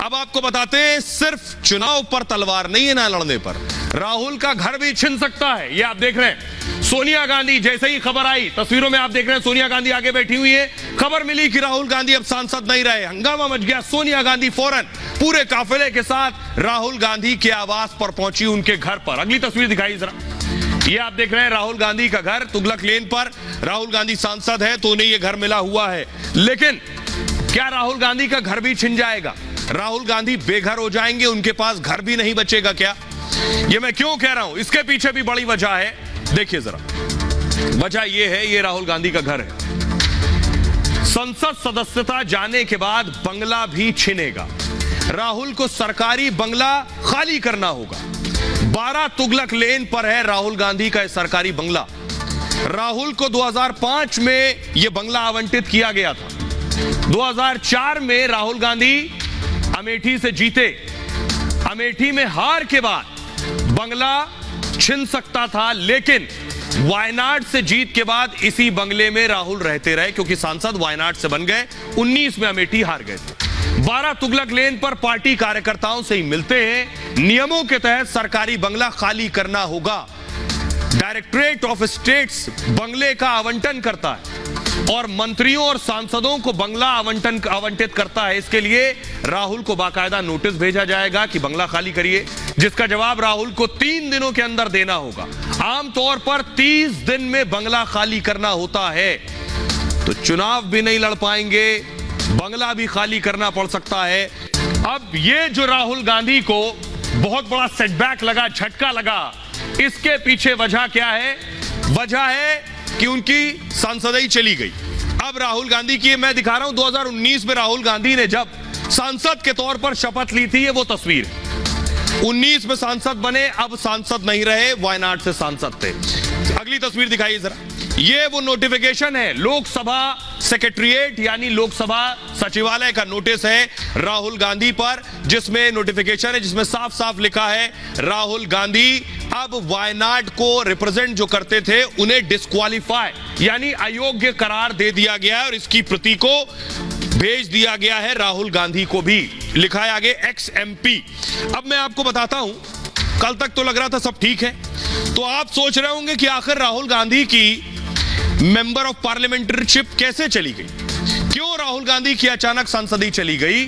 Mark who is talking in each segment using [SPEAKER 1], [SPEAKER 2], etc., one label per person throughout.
[SPEAKER 1] अब आपको बताते हैं, सिर्फ चुनाव पर तलवार नहीं है ना लड़ने पर, राहुल का घर भी छिन सकता है। ये आप देख रहे हैं, सोनिया गांधी जैसे ही खबर आई, तस्वीरों में आप देख रहे हैं सोनिया गांधी आगे बैठी हुई है। खबर मिली कि राहुल गांधी अब सांसद नहीं रहे, हंगामा मच गया। सोनिया गांधी फौरन पूरे काफिले के साथ राहुल गांधी के आवास पर पहुंची, उनके घर पर। अगली तस्वीर दिखाई जरा, ये आप देख रहे हैं राहुल गांधी का घर तुगलक लेन पर। राहुल गांधी सांसद है तो उन्हें यह घर मिला हुआ है, लेकिन क्या राहुल गांधी का घर भी छिन जाएगा? राहुल गांधी बेघर हो जाएंगे, उनके पास घर भी नहीं बचेगा क्या? ये मैं क्यों कह रहा हूं, इसके पीछे भी बड़ी वजह है। देखिए जरा, वजह ये है, ये राहुल गांधी का घर है। संसद सदस्यता जाने के बाद बंगला भी छिनेगा। राहुल को सरकारी बंगला खाली करना होगा। 12 तुगलक लेन पर है राहुल गांधी का सरकारी बंगला। राहुल को 2005 में यह बंगला आवंटित किया गया था। 2004 में राहुल गांधी अमेठी से जीते। अमेठी में हार के बाद बंगला छिन सकता था, लेकिन वायनाड से जीत के बाद इसी बंगले में राहुल रहते रहे, क्योंकि सांसद वायनाड से बन गए। 19 में अमेठी हार गए थे। 12 तुगलक लेन पर पार्टी कार्यकर्ताओं से ही मिलते हैं। नियमों के तहत सरकारी बंगला खाली करना होगा। डायरेक्टरेट ऑफ स्टेट्स बंगले का आवंटन करता है और मंत्रियों और सांसदों को बंगला आवंटित करता है। इसके लिए राहुल को बाकायदा नोटिस भेजा जाएगा कि बंगला खाली करिए, जिसका जवाब राहुल को 3 दिनों के अंदर देना होगा। आमतौर पर 30 दिन में बंगला खाली करना होता है। तो चुनाव भी नहीं लड़ पाएंगे, बंगला भी खाली करना पड़ सकता है। अब ये जो राहुल गांधी को बहुत बड़ा सेटबैक लगा, झटका लगा, इसके पीछे वजह क्या है? वजह है कि उनकी सांसदई चली गई। अब राहुल गांधी की मैं दिखा रहा हूं, 2019 में राहुल गांधी ने जब सांसद के तौर पर शपथ ली थी, ये वो तस्वीर। 19 में सांसद बने, अब सांसद नहीं रहे, वायनाड से सांसद थे। अगली तस्वीर दिखाइए जरा, ये वो नोटिफिकेशन है, लोकसभा सेक्रेटरीट यानी लोकसभा सचिवालय का नोटिस है राहुल गांधी पर, जिसमें नोटिफिकेशन है, जिसमें साफ साफ लिखा है राहुल गांधी अब वायनाड को रिप्रेजेंट जो करते थे उन्हें डिस्क्वालीफाई यानी अयोग्य करार दे दिया गया है, और इसकी प्रति को भेज दिया गया है राहुल गांधी को भी। लिखा है आगे एक्स एमपी। अब मैं आपको बताता हूं, कल तक तो लग रहा था सब ठीक है, तो आप सोच रहे होंगे कि आखिर राहुल गांधी की मेंबर ऑफ पार्लियामेंट्रीशिप कैसे चली गई, क्यों राहुल गांधी की अचानक सांसदी चली गई,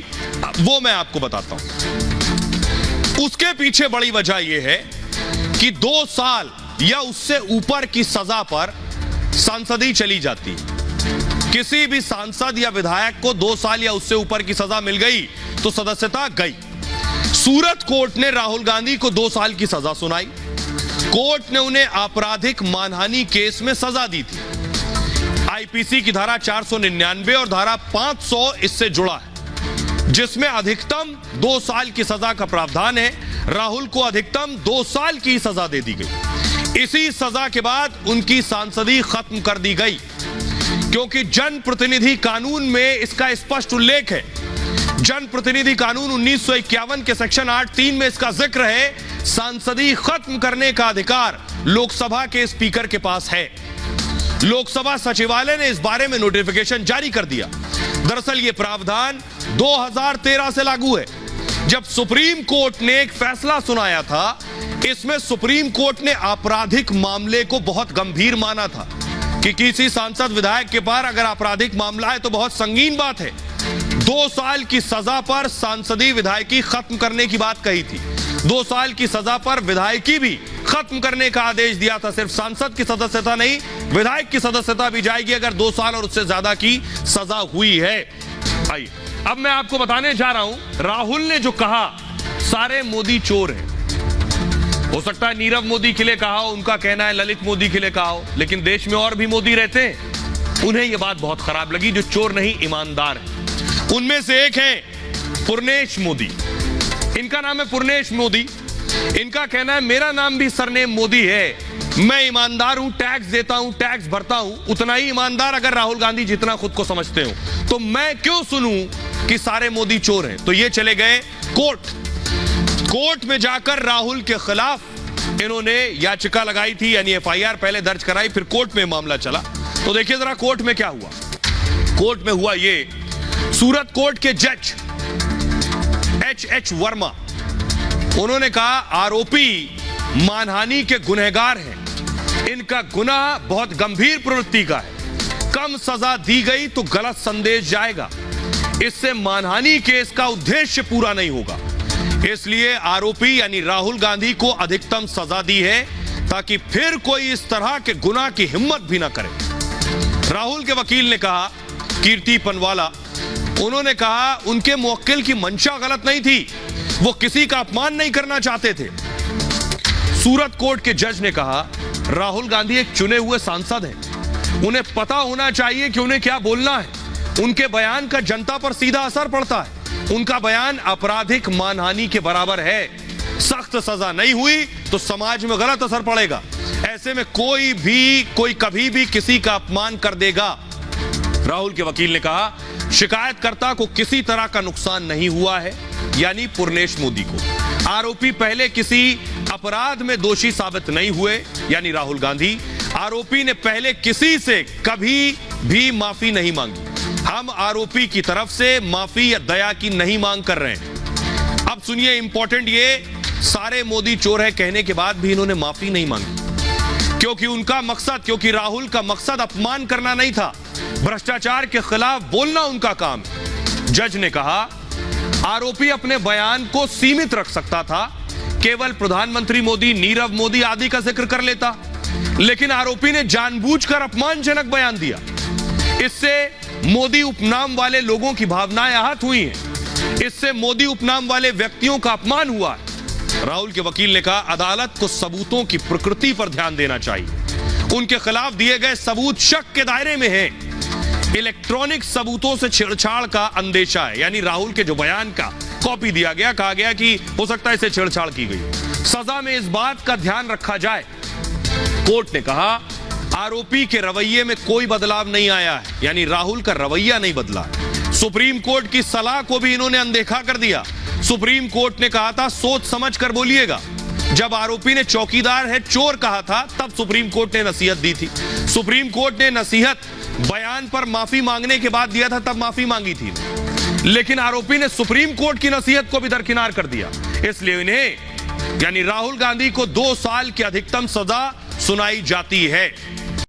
[SPEAKER 1] वो मैं आपको बताता हूं। उसके पीछे बड़ी वजह यह है कि 2 साल या उससे ऊपर की सजा पर सांसदी चली जाती है। किसी भी सांसद या विधायक को 2 साल या उससे ऊपर की सजा मिल गई तो सदस्यता गई। सूरत कोर्ट ने राहुल गांधी को 2 साल की सजा सुनाई। कोर्ट ने उन्हें आपराधिक मानहानि केस में सजा दी थी। आईपीसी की धारा 499 और धारा 500 इससे जुड़ा है, जिसमें अधिकतम 2 साल की सजा का प्रावधान है। राहुल को अधिकतम 2 साल की सजा दे दी गई। इसी सजा के बाद उनकी सांसदी खत्म कर दी गई, क्योंकि जनप्रतिनिधि कानून में इसका स्पष्ट उल्लेख है। जनप्रतिनिधि कानून 1951 के सेक्शन 8(3) में इसका जिक्र है, सांसदी खत्म करने का अधिकार लोकसभा के स्पीकर के पास है। लोकसभा सचिवालय ने इस बारे में नोटिफिकेशन जारी कर दिया। दरअसल यह प्रावधान 2013 से लागू है। जब सुप्रीम कोर्ट ने एक फैसला सुनाया था, इसमें सुप्रीम कोर्ट ने आपराधिक मामले को बहुत गंभीर माना था कि किसी सांसद विधायक के पास अगर आपराधिक मामला है तो बहुत संगीन बात है। 2 साल की सजा पर सांसदी विधायकी खत्म करने की बात कही थी। 2 साल की सजा पर विधायकी भी खत्म करने का आदेश दिया था। सिर्फ सांसद की सदस्यता नहीं, विधायक की सदस्यता भी जाएगी अगर 2 साल और उससे ज्यादा की सजा हुई है। आइए अब मैं आपको बताने जा रहा हूं, राहुल ने जो कहा सारे मोदी चोर हैं। हो सकता है नीरव मोदी के लिए कहा हो, उनका कहना है ललित मोदी के लिए कहा हो, लेकिन देश में और भी मोदी रहते हैं। उन्हें यह बात बहुत खराब लगी, जो चोर नहीं ईमानदार है। उनमें से एक है पूर्णेश मोदी। इनका नाम है पूर्णेश मोदी। इनका कहना है मेरा नाम भी सरनेम मोदी है, मैं ईमानदार हूं, टैक्स देता हूं, टैक्स भरता हूं, उतना ही ईमानदार अगर राहुल गांधी जितना खुद को समझते हो, तो मैं क्यों सुनूं कि सारे मोदी चोर हैं। तो ये चले गए कोर्ट में जाकर राहुल के खिलाफ इन्होंने याचिका लगाई थी, यानी एफआईआर पहले दर्ज कराई, फिर कोर्ट में मामला चला। तो देखिए जरा कोर्ट में क्या हुआ। कोर्ट में हुआ ये, सूरत कोर्ट के जज एच वर्मा, उन्होंने कहा आरोपी मानहानि के गुनहगार हैं, इनका गुनाह बहुत गंभीर प्रवृत्ति का है, कम सजा दी गई तो गलत संदेश जाएगा, इससे मानहानि केस का उद्देश्य पूरा नहीं होगा, इसलिए आरोपी यानी राहुल गांधी को अधिकतम सजा दी है ताकि फिर कोई इस तरह के गुनाह की हिम्मत भी ना करे। राहुल के वकील ने कहा, कीर्ति पनवाला, उन्होंने कहा उनके मुवक्किल की मंशा गलत नहीं थी, वो किसी का अपमान नहीं करना चाहते थे। सूरत कोर्ट के जज ने कहा, राहुल गांधी एक चुने हुए सांसद हैं, उन्हें पता होना चाहिए कि उन्हें क्या बोलना है, उनके बयान का जनता पर सीधा असर पड़ता है, उनका बयान आपराधिक मानहानि के बराबर है, सख्त सजा नहीं हुई तो समाज में गलत असर पड़ेगा, ऐसे में कोई कभी भी किसी का अपमान कर देगा। राहुल के वकील ने कहा, शिकायतकर्ता को किसी तरह का नुकसान नहीं हुआ है, यानी पुर्नेश मोदी को। आरोपी पहले किसी अपराध में दोषी साबित नहीं हुए, यानी राहुल गांधी। आरोपी ने पहले किसी से कभी भी माफी नहीं मांगी। हम आरोपी की तरफ से माफी या दया की नहीं मांग कर रहे हैं। अब सुनिए इंपॉर्टेंट, ये सारे मोदी चोर है कहने के बाद भी इन्होंने माफी नहीं मांगी, क्योंकि राहुल का मकसद अपमान करना नहीं था, भ्रष्टाचार के खिलाफ बोलना उनका काम है। जज ने कहा, आरोपी अपने बयान को सीमित रख सकता था, केवल प्रधानमंत्री मोदी, नीरव मोदी आदि का जिक्र कर लेता, लेकिन आरोपी ने जानबूझकर अपमानजनक बयान दिया, इससे मोदी उपनाम वाले लोगों की भावनाएं आहत हुई हैं, इससे मोदी उपनाम वाले व्यक्तियों का अपमान हुआ है। राहुल के वकील ने कहा, अदालत को सबूतों की प्रकृति पर ध्यान देना चाहिए, उनके खिलाफ दिए गए सबूत शक के दायरे में हैं, इलेक्ट्रॉनिक सबूतों से छेड़छाड़ का अंदेशा है, यानी राहुल के जो बयान का कॉपी दिया गया, कहा गया कि हो सकता है इससे छेड़छाड़ की गई, सजा में इस बात का ध्यान रखा जाए। कोर्ट ने कहा, आरोपी के रवैये में कोई बदलाव नहीं आया है, यानी राहुल का रवैया नहीं बदला। सुप्रीम कोर्ट की सलाह को भी इन्होंने अनदेखा कर दिया। सुप्रीम कोर्ट ने कहा था सोच समझ कर बोलिएगा, जब आरोपी ने चौकीदार है चोर कहा था तब सुप्रीम कोर्ट ने नसीहत दी थी। सुप्रीम कोर्ट ने नसीहत बयान पर माफी मांगने के बाद दिया था, तब माफी मांगी थी, लेकिन आरोपी ने सुप्रीम कोर्ट की नसीहत को भी दरकिनार कर दिया, इसलिए इन्हें यानी राहुल गांधी को 2 साल की अधिकतम सजा सुनाई जाती है।